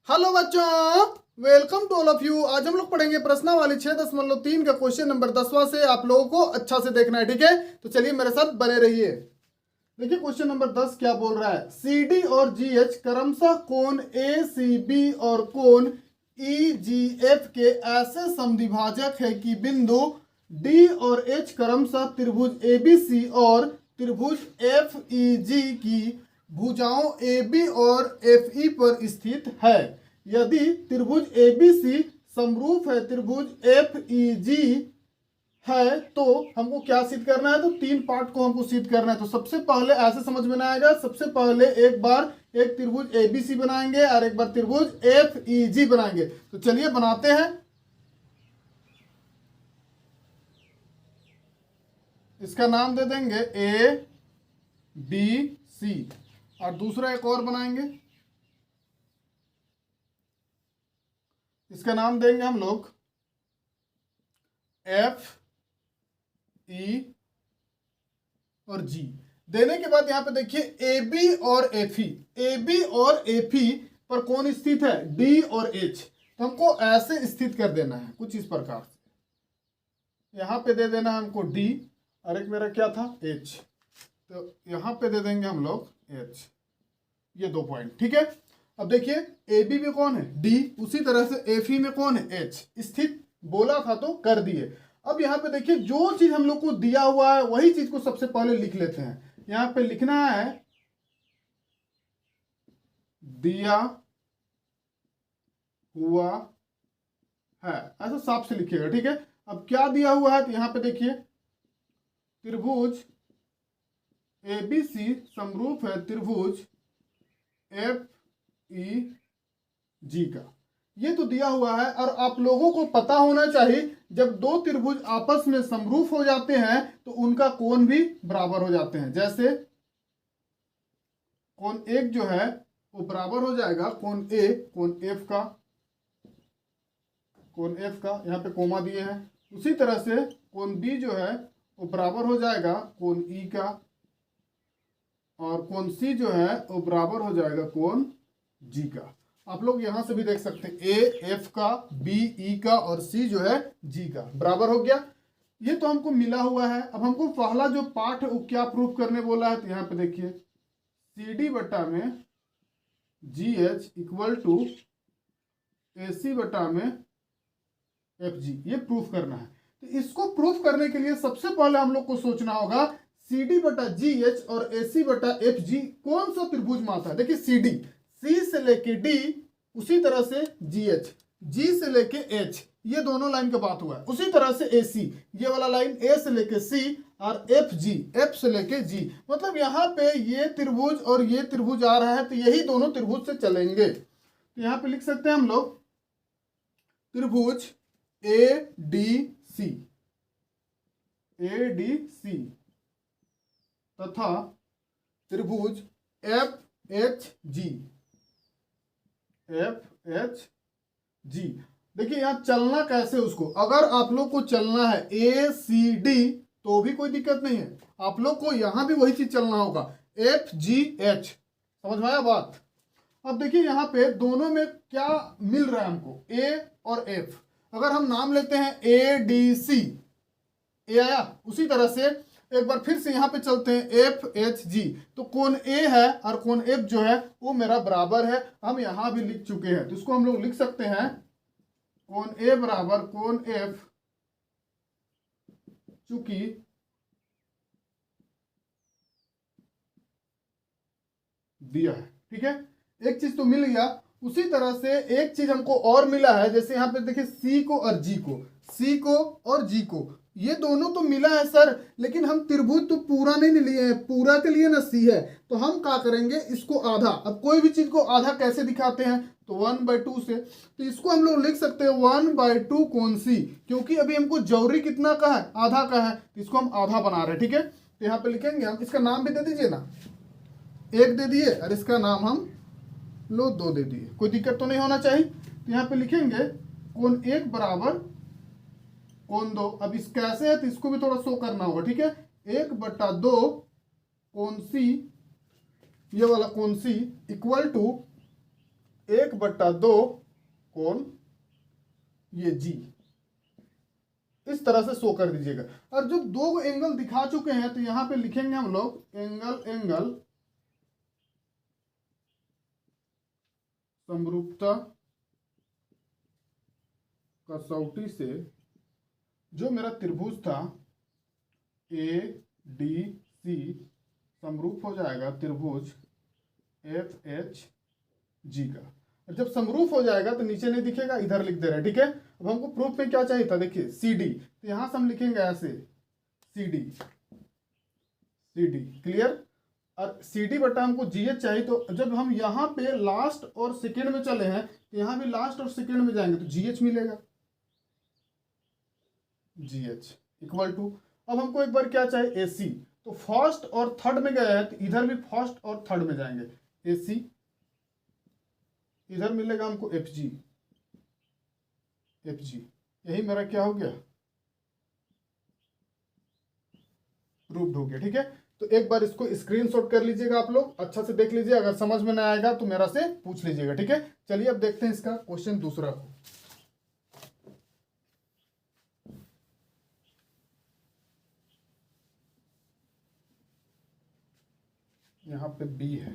Hello बच्चों, welcome to all of you. आज हम लोग पढ़ेंगे प्रश्नावली 6.3 का क्वेश्चन नंबर 10वां से। आप लोगों को अच्छा से देखना है, ठीक है? तो चलिए मेरे साथ बने रहिए। देखिए क्वेश्चन नंबर 10 क्या बोल रहा है। सी डी और जी एच क्रमशः कोण ए सी बी और कोण ई जी एफ के ऐसे समद्विभाजक है कि बिंदु डी और एच क्रमशः त्रिभुज ए बी सी और त्रिभुज एफ ई जी की भुजाओं ए बी और एफ ई पर स्थित है। यदि त्रिभुज ए बी सी समरूप है त्रिभुज एफ ई जी है तो हमको क्या सिद्ध करना है? तो तीन पार्ट को हमको सिद्ध करना है। तो सबसे पहले ऐसे समझ में आएगा, सबसे पहले एक बार एक त्रिभुज ए बी सी बनाएंगे और एक बार त्रिभुज एफ ई जी बनाएंगे। तो चलिए बनाते हैं। इसका नाम दे देंगे ए बी सी और दूसरा एक और बनाएंगे, इसका नाम देंगे हम लोग एफ ई और जी। देने के बाद यहां पे देखिए ए बी और एफ ई, ए बी और एफ ई पर कौन स्थित है? डी और एच। तो हमको ऐसे स्थित कर देना है कुछ इस प्रकार से। यहां पे दे देना है हमको डी और एक मेरा क्या था? एच। तो यहां पे दे देंगे हम लोग एच। ये दो पॉइंट, ठीक है। अब देखिए ए बी में कौन है? डी। उसी तरह से एफ ई में कौन है? एच। स्थित बोला था तो कर दिए। अब यहाँ पे देखिए जो चीज हम लोग को दिया हुआ है वही चीज को सबसे पहले लिख लेते हैं। यहाँ पे लिखना है दिया हुआ है, ऐसा साफ से लिखिएगा, ठीक है। अब क्या दिया हुआ है? तो यहाँ पे देखिए त्रिभुज ए बी सी समरूप है त्रिभुज एफ ई जी का। ये तो दिया हुआ है। और आप लोगों को पता होना चाहिए जब दो त्रिभुज आपस में समरूप हो जाते हैं तो उनका कोण भी बराबर हो जाते हैं। जैसे कोण एक जो है वो बराबर हो जाएगा कोण ए कोण एफ का, कोण एफ का, यहाँ पे कोमा दिए हैं। उसी तरह से कोण बी जो है वो बराबर हो जाएगा कोण ई का, और कोण सी जो है वो बराबर हो जाएगा कोण जी का। आप लोग यहां से भी देख सकते हैं ए एफ का, बी ई का और सी जो है जी का बराबर हो गया। ये तो हमको मिला हुआ है। अब हमको पहला जो पार्ट है वो क्या प्रूफ करने बोला है? तो यहाँ पे देखिए सी डी बटा में जी एच इक्वल टू ए सी बटा में एफ जी, ये प्रूफ करना है। तो इसको प्रूफ करने के लिए सबसे पहले हम लोग को सोचना होगा सी डी बटा जी एच और ए सी बटा एफ जी कौन सा त्रिभुज माता है। देखिए सी डी, सी से लेके डी, उसी तरह से जी एच, जी से लेके एच, ये दोनों लाइन का बात हुआ है। उसी तरह से ए सी, ये वाला लाइन ए से लेके सी, और एफ जी, एफ से लेके जी। मतलब यहाँ पे ये त्रिभुज और ये त्रिभुज आ रहा है तो यही दोनों त्रिभुज से चलेंगे। तो यहाँ पे लिख सकते हैं हम लोग त्रिभुज A D C, A D C तथा त्रिभुज F H G, F H G. देखिए यहां चलना कैसे उसको, अगर आप लोग को चलना है ए सी डी तो भी कोई दिक्कत नहीं है, आप लोग को यहां भी वही चीज चलना होगा एफ जी एच। समझ में आया बात? अब देखिए यहां पे दोनों में क्या मिल रहा है हमको? ए और एफ। अगर हम नाम लेते हैं ए डी सी, ए आया। उसी तरह से एक बार फिर से यहाँ पे चलते हैं एफ एच जी। तो कोण ए है और कोण एफ जो है वो मेरा बराबर है, हम यहाँ भी लिख चुके हैं। तो इसको हम लोग लिख सकते हैं कोण ए बराबर कोण एफ, चूंकि दिया है, ठीक है। एक चीज तो मिल गया। उसी तरह से एक चीज हमको और मिला है, जैसे यहाँ पे देखिए सी को और जी को, सी को और जी को, ये दोनों तो मिला है सर, लेकिन हम त्रिभुज तो पूरा नहीं लिए हैं, पूरा के लिए ना सी है। तो हम क्या करेंगे, इसको आधा। अब कोई भी चीज को आधा कैसे दिखाते हैं? तो 1/2 से। तो इसको हम लोग लिख सकते हैं 1/2 कोण सी, क्योंकि अभी हमको जरूरी कितना का है? आधा का है। तो इसको हम आधा बना रहे हैं, ठीक है। तो यहाँ पे लिखेंगे हम, इसका नाम भी दे दीजिए ना, एक दे दिए और इसका नाम हम लो 2 दे दिए, कोई दिक्कत तो नहीं होना चाहिए। तो यहाँ पे लिखेंगे कोण एक बराबर कोण 2। अब इस कैसे है तो इसको भी थोड़ा शो करना होगा, ठीक है। 1/2 कोण सी, ये वाला कोण सी इक्वल टू 1/2 कोण ये जी, इस तरह से शो कर दीजिएगा। और जब दो एंगल दिखा चुके हैं तो यहां पे लिखेंगे हम लोग एंगल समरूपता कसौटी से जो मेरा त्रिभुज था ADC समरूप हो जाएगा त्रिभुज FHG का। जब समरूप हो जाएगा तो नीचे नहीं दिखेगा, इधर लिख दे रहे हैं, ठीक है। अब हमको प्रूफ में क्या चाहिए था, देखिए CD, तो यहां से हम लिखेंगे ऐसे CD क्लियर। और CD बटा हमको GH चाहिए, तो जब हम यहाँ पे लास्ट और सेकेंड में चले हैं तो यहाँ भी लास्ट और सेकेंड में जाएंगे तो GH मिलेगा, GH इक्वल टू। अब हमको एक बार क्या चाहिए AC, तो फर्स्ट और थर्ड में गए हैं तो इधर भी फर्स्ट और थर्ड में जाएंगे AC, इधर मिलेगा हमको FG, यही मेरा क्या हो गया, प्रूव्ड हो गया, ठीक है। तो एक बार इसको स्क्रीनशॉट कर लीजिएगा आप लोग, अच्छा से देख लीजिए, अगर समझ में ना आएगा तो मेरा से पूछ लीजिएगा, ठीक है। चलिए अब देखते हैं इसका क्वेश्चन दूसरा को। यहाँ पे B है,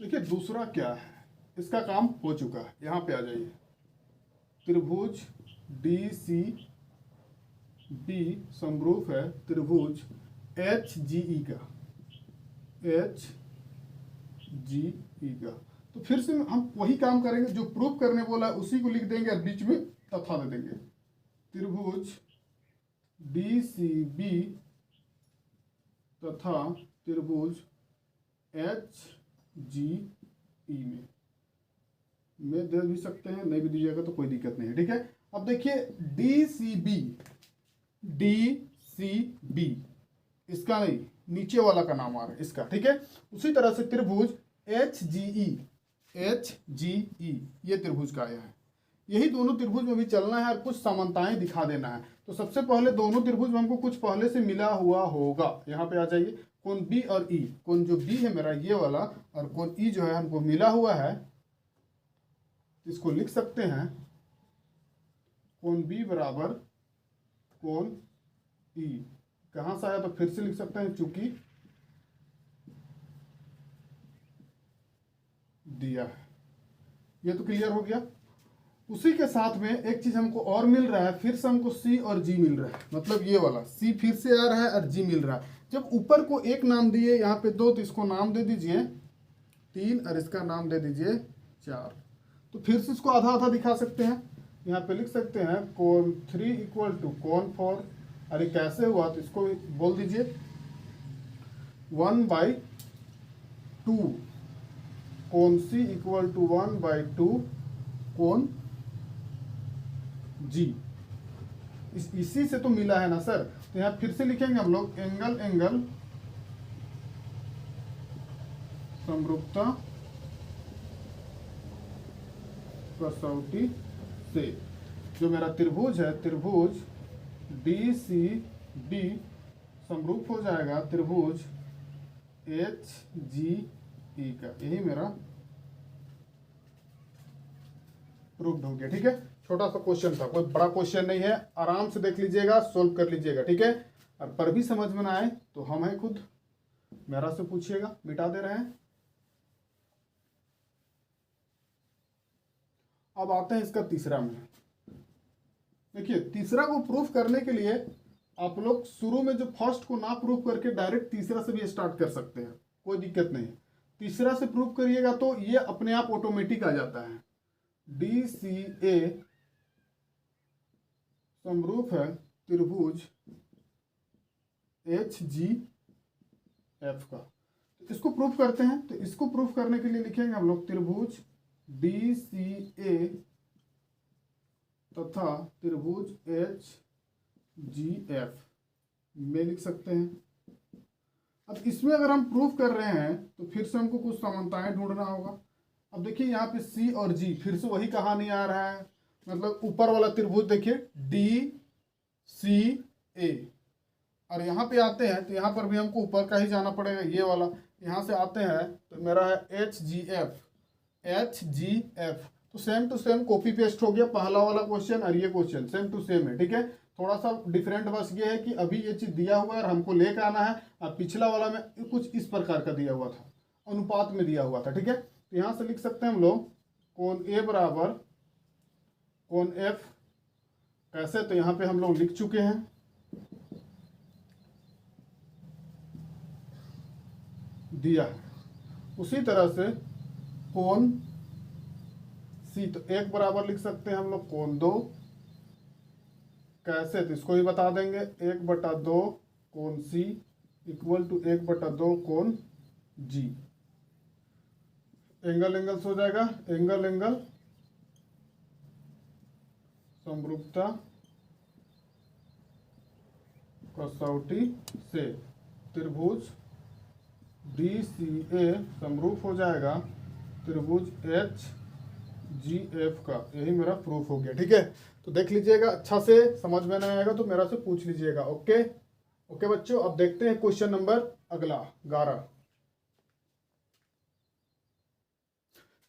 देखिए दूसरा क्या है, इसका काम हो चुका है। यहाँ पे आ जाइए, त्रिभुज DCB समरूप है त्रिभुज HGE का, तो फिर से हम वही काम करेंगे, जो प्रूफ करने बोला है उसी को लिख देंगे और बीच में तथा दे देंगे। त्रिभुज DCB तथा त्रिभुज HGE में दे भी सकते हैं, नहीं भी दीजिएगा तो कोई दिक्कत नहीं है, ठीक है। अब देखिए DCB इसका नहीं, नीचे वाला का नाम आ रहा है इसका, ठीक है। उसी तरह से त्रिभुज HGE ये त्रिभुज का आया है, यही दोनों त्रिभुज में भी चलना है और कुछ समानताएं दिखा देना है। तो सबसे पहले दोनों त्रिभुज में हमको कुछ पहले से मिला हुआ होगा। यहाँ पे आ जाइए, कोण B और E, कोण जो B है मेरा ये वाला और कोण E जो है हमको मिला हुआ है, इसको लिख सकते हैं कोण B बराबर कोण E। कहाँ से आया तो फिर से लिख सकते हैं, चूंकि दिया है। ये तो क्लियर हो गया। उसी के साथ में एक चीज हमको और मिल रहा है, फिर से हमको C और G मिल रहा है, मतलब ये वाला C फिर से आ रहा है और G मिल रहा है। जब ऊपर को एक नाम दिए, यहाँ पे 2, तो इसको नाम दे दीजिए 3 और इसका नाम दे दीजिए 4। तो फिर से इसको आधा आधा दिखा सकते हैं, यहाँ पे लिख सकते हैं कोण 3 इक्वल टू कोण 4। अरे कैसे हुआ, तो इसको बोल दीजिए 1/2 कोण C इक्वल टू 1/2 कोण G। इसी से तो मिला है ना सर। तो यहाँ फिर से लिखेंगे हम लोग एंगल समरूपता कसौटी से जो मेरा त्रिभुज है, त्रिभुज DCB समरूप हो जाएगा त्रिभुज HGE का, यही मेरा प्रूव्ड हो गया, ठीक है। छोटा सा क्वेश्चन था, कोई बड़ा क्वेश्चन नहीं है, आराम से देख लीजिएगा, सोल्व कर लीजिएगा, ठीक है। और पर भी समझ में ना आए तो हम हैं खुद, मेरा से पूछिएगा, मिटा दे रहे हैं। अब आते हैं इसका तीसरा में। देखिए तीसरा को प्रूफ करने के लिए आप लोग शुरू में जो फर्स्ट को ना प्रूफ करके डायरेक्ट तीसरा से भी स्टार्ट कर सकते हैं, कोई दिक्कत नहीं। तीसरा से प्रूफ करिएगा तो ये अपने आप ऑटोमेटिक आ जाता है। DCA समरूप है त्रिभुज HGF का। इसको प्रूफ करते हैं, तो इसको प्रूफ करने के लिए लिखेंगे हम लोग त्रिभुज DCA तथा त्रिभुज HGF में लिख सकते हैं। अब इसमें अगर हम प्रूफ कर रहे हैं तो फिर से हमको कुछ समानताएं ढूंढना होगा। अब देखिए यहाँ पे C और G, फिर से वही कहानी आ रहा है, मतलब ऊपर वाला त्रिभुज देखिए DCA, और यहाँ पे आते हैं तो यहाँ पर भी हमको ऊपर का ही जाना पड़ेगा, ये वाला। यहाँ से आते हैं तो मेरा है एच जी एफ। तो same to same copy paste हो गया, पहला वाला क्वेश्चन और ये क्वेश्चन सेम टू सेम है, ठीक है। थोड़ा सा डिफरेंट बस ये है कि अभी ये चीज़ दिया हुआ है और हमको लेकर आना है, और पिछला वाला में कुछ इस प्रकार का दिया हुआ था, अनुपात में दिया हुआ था, ठीक है। तो यहाँ से लिख सकते हैं हम लोग कोण ए बराबर कोण एफ। कैसे, तो यहाँ पे हम लोग लिख चुके हैं, दिया है। उसी तरह से कोण सी, तो एक बराबर लिख सकते हैं हम लोग कोण दो। कैसे, तो इसको भी बता देंगे, 1/2 कोण सी इक्वल टू 1/2 कोण जी। एंगल एंगल्स हो जाएगा, एंगल एंगल समरूपता कसौटी से त्रिभुज DCA समरूप हो जाएगा त्रिभुज HGF का। यही मेरा प्रूफ हो गया, ठीक है। तो देख लीजिएगा, अच्छा से समझ में नहीं आएगा तो मेरा से पूछ लीजिएगा। ओके ओके बच्चों, अब देखते हैं क्वेश्चन नंबर अगला 11।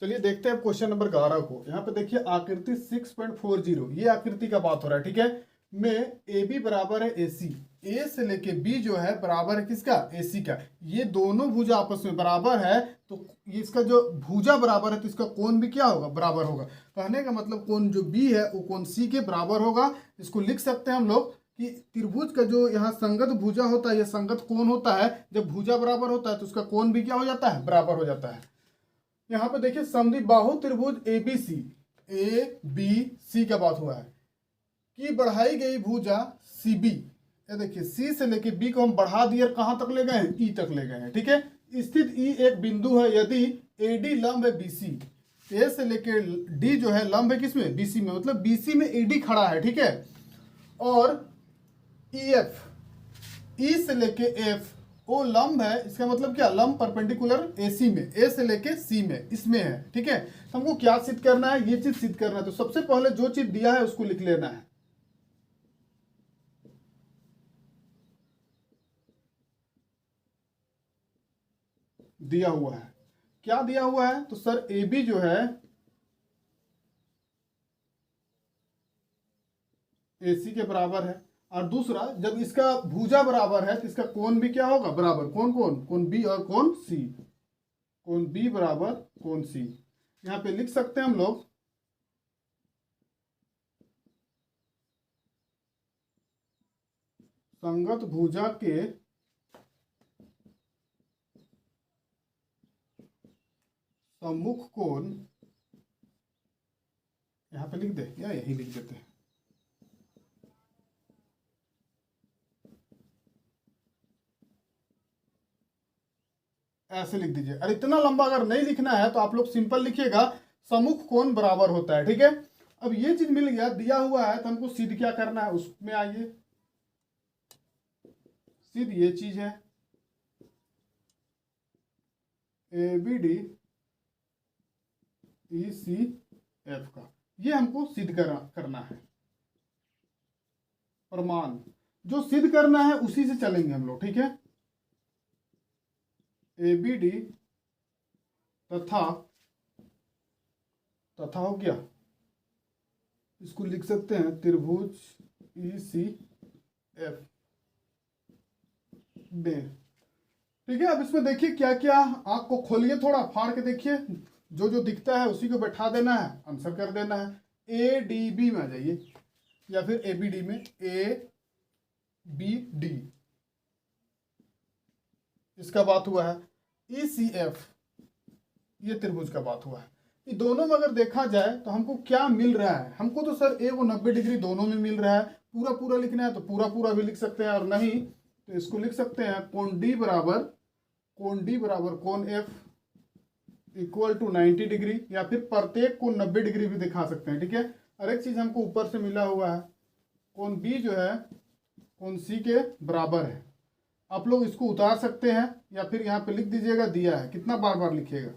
चलिए देखते हैं क्वेश्चन नंबर 11 को। यहाँ पे देखिए आकृति 6.40, ये आकृति का बात हो रहा है, ठीक है। में AB बराबर है AC, A से लेके B जो है बराबर है किसका, AC का। ये दोनों भुजा आपस में बराबर है, तो इसका जो भुजा बराबर है तो इसका कोण भी क्या होगा, बराबर होगा। कहने का मतलब कोण जो B है वो कोण C के बराबर होगा। इसको लिख सकते हैं हम लोग कि त्रिभुज का जो यहाँ संगत भुजा होता है, यह संगत कोण होता है। जब भुजा बराबर होता है तो उसका कोण भी क्या हो जाता है, बराबर हो जाता है। यहाँ पे देखिए समद्विबाहु त्रिभुज ABC का बात हुआ है कि बढ़ाई गई भुजा CB। ये देखिए C से लेके B को हम बढ़ा दिए, कहाँ तक ले गए हैं, E तक ले गए हैं, ठीक है। स्थित E एक बिंदु है यदि AD लंब है BC। A से लेके D जो है लंब है किसमें, BC में, मतलब BC में AD खड़ा है, ठीक है। और EF, E से लेके F वो लंब है, इसका मतलब क्या, लंब परपेंडिकुलर AC में, A से लेके C में, इसमें है, ठीक है। तो हमको क्या सिद्ध करना है, ये चीज सिद्ध करना है। तो सबसे पहले जो चीज दिया है उसको लिख लेना है। दिया हुआ है, क्या दिया हुआ है, तो सर AB जो है AC के बराबर है। और दूसरा, जब इसका भुजा बराबर है तो इसका कोण भी क्या होगा, बराबर। कौन कौन, कोण B और कोण C, कोण B बराबर कोण C। यहाँ पे लिख सकते हैं हम लोग संगत भुजा के सम्मुख कोण, यहाँ पे लिख दे या यही लिख देते हैं, ऐसे लिख दीजिए। और इतना लंबा अगर नहीं लिखना है तो आप लोग सिंपल लिखिएगा सम्मुख कोण बराबर होता है, ठीक है। अब ये चीज मिल गया, दिया हुआ है, तो हमको सिद्ध क्या करना है, उसमें आइए। सिद्ध ये चीज है ABD ECF का, ये हमको सिद्ध करना है। प्रमाण जो सिद्ध करना है उसी से चलेंगे हम लोग, ठीक है। ABD तथा हो गया, इसको लिख सकते हैं त्रिभुज ECF में, ठीक है। अब इसमें देखिए क्या क्या, आंख को खोलिए, थोड़ा फाड़ के देखिए, जो जो दिखता है उसी को बैठा देना है, आंसर कर देना है। ADB में आ जाइए, या फिर ABD में, ABD इसका बात हुआ है। ECF ये त्रिभुज का बात हुआ है। ये दोनों में अगर देखा जाए तो हमको क्या मिल रहा है, हमको तो सर A वो 90 डिग्री दोनों में मिल रहा है। पूरा पूरा लिखना है तो पूरा पूरा भी लिख सकते हैं, और नहीं तो इसको लिख सकते हैं कोण D बराबर कोण F इक्वल टू 90 डिग्री, या फिर प्रत्येक को 90 डिग्री भी दिखा सकते हैं, ठीक है। और एक चीज हमको ऊपर से मिला हुआ है, कोण B जो है कोण C के बराबर है। आप लोग इसको उतार सकते हैं, या फिर यहाँ पे लिख दीजिएगा दिया है, कितना बार बार लिखिएगा,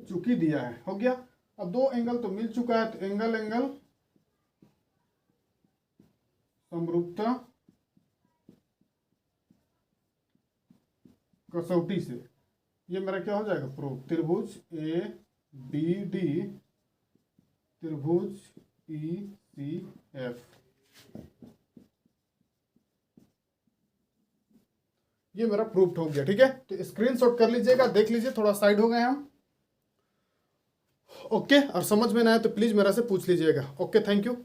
चूंकि दिया है, हो गया। अब दो एंगल तो मिल चुका है, तो एंगल एंगल समरूपता कसौटी से। ये मेरा क्या हो जाएगा प्रूफ, त्रिभुज ए बी डी त्रिभुज ई सी एफ। ये मेरा प्रूफ हो गया, ठीक है। तो स्क्रीनशॉट कर लीजिएगा, देख लीजिए, थोड़ा साइड हो गए हम। ओके, और समझ में ना आए तो प्लीज मेरा से पूछ लीजिएगा। Okay, thank you.